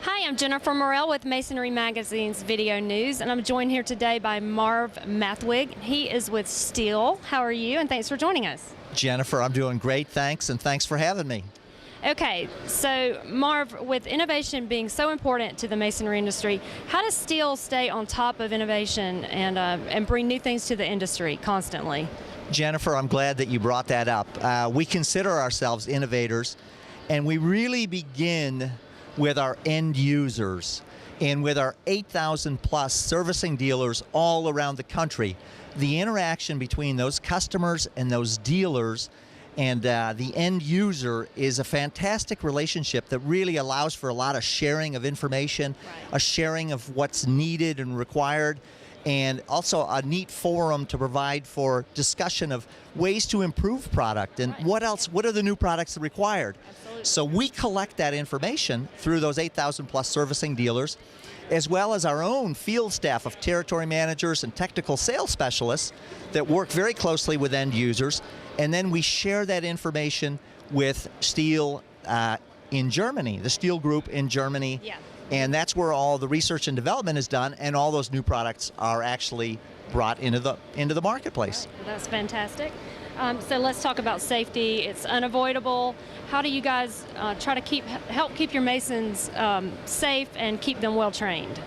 Hi, I'm Jennifer Morrell with Masonry Magazine's Video News, and I'm joined here today by Marv Mathwig. He is with Stihl. How are you? And thanks for joining us. Jennifer, I'm doing great, thanks, and thanks for having me. Okay, so Marv, with innovation being so important to the masonry industry, how does Stihl stay on top of innovation and bring new things to the industry constantly? Jennifer, I'm glad that you brought that up. We consider ourselves innovators, and we really begin with our end users. And with our 8,000 plus servicing dealers all around the country, the interaction between those customers and those dealers and the end user is a fantastic relationship that really allows for a lot of sharing of information, a sharing of what's needed and required, and also a neat forum to provide for discussion of ways to improve product and what else, what are the new products required. Absolutely. So we collect that information through those 8,000 plus servicing dealers, as well as our own field staff of territory managers and technical sales specialists that work very closely with end users, and then we share that information with Stihl in Germany, the Stihl group in Germany. Yeah. And that's where all the research and development is done, and all those new products are actually brought into the marketplace. Right. Well, that's fantastic. So let's talk about safety. It's unavoidable. How do you guys try to help keep your masons safe and keep them well trained?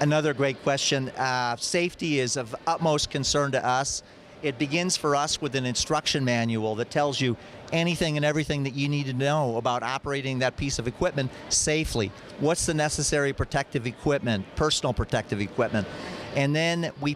Another great question. Safety is of utmost concern to us. It begins for us with an instruction manual that tells you anything and everything that you need to know about operating that piece of equipment safely. What's the necessary protective equipment, personal protective equipment? And then we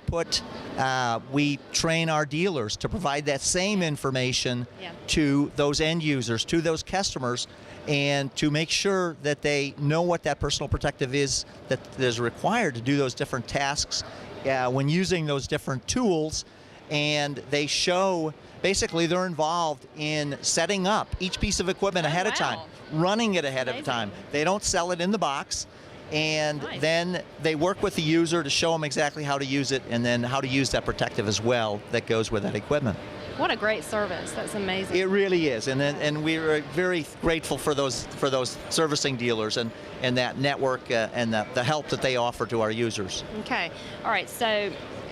train our dealers to provide that same information to those end users, to those customers, and to make sure that they know what that personal protective is that is required to do those different tasks when using those different tools. And they show, basically they're involved in setting up each piece of equipment ahead of time, running it ahead of time. They don't sell it in the box, and then they work with the user to show them exactly how to use it, and then how to use that protective as well that goes with that equipment. What a great service. That's amazing. It really is, and we're very grateful for those servicing dealers and that network and the help that they offer to our users. Okay, all right, so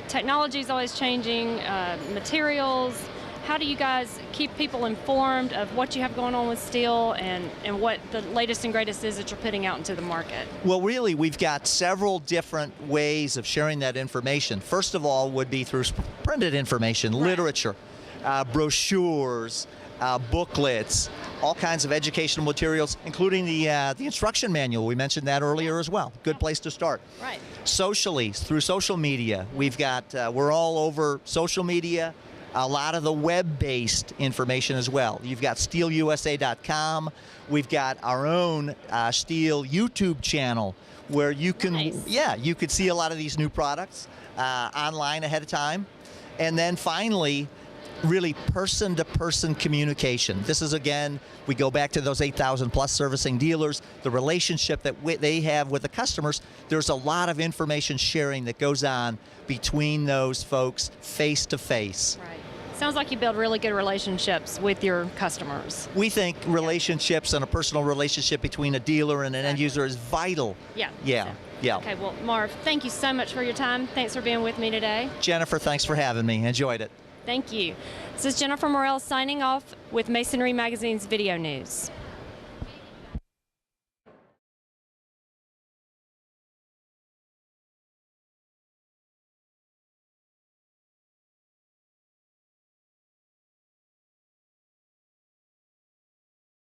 technology is always changing, materials. How do you guys keep people informed of what you have going on with Stihl and what the latest and greatest is that you're putting out into the market? Well, really, we've got several different ways of sharing that information. First of all would be through printed information, literature, brochures, booklets, all kinds of educational materials, including the instruction manual. We mentioned that earlier as well. Good place to start. Right. Socially, through social media, we've got, we're all over social media, a lot of the web-based information as well. You've got stihlusa.com. We've got our own Stihl YouTube channel where you can, you could see a lot of these new products online ahead of time. And then finally, really person-to-person communication. This is, again, we go back to those 8,000 plus servicing dealers, the relationship that they have with the customers. There's a lot of information sharing that goes on between those folks face-to-face. Right. Sounds like you build really good relationships with your customers. We think relationships and a personal relationship between a dealer and an end user is vital. Yeah. Okay, well, Marv, thank you so much for your time. Thanks for being with me today. Jennifer, thanks for having me. Enjoyed it. Thank you. This is Jennifer Morrell signing off with Masonry Magazine's Video News.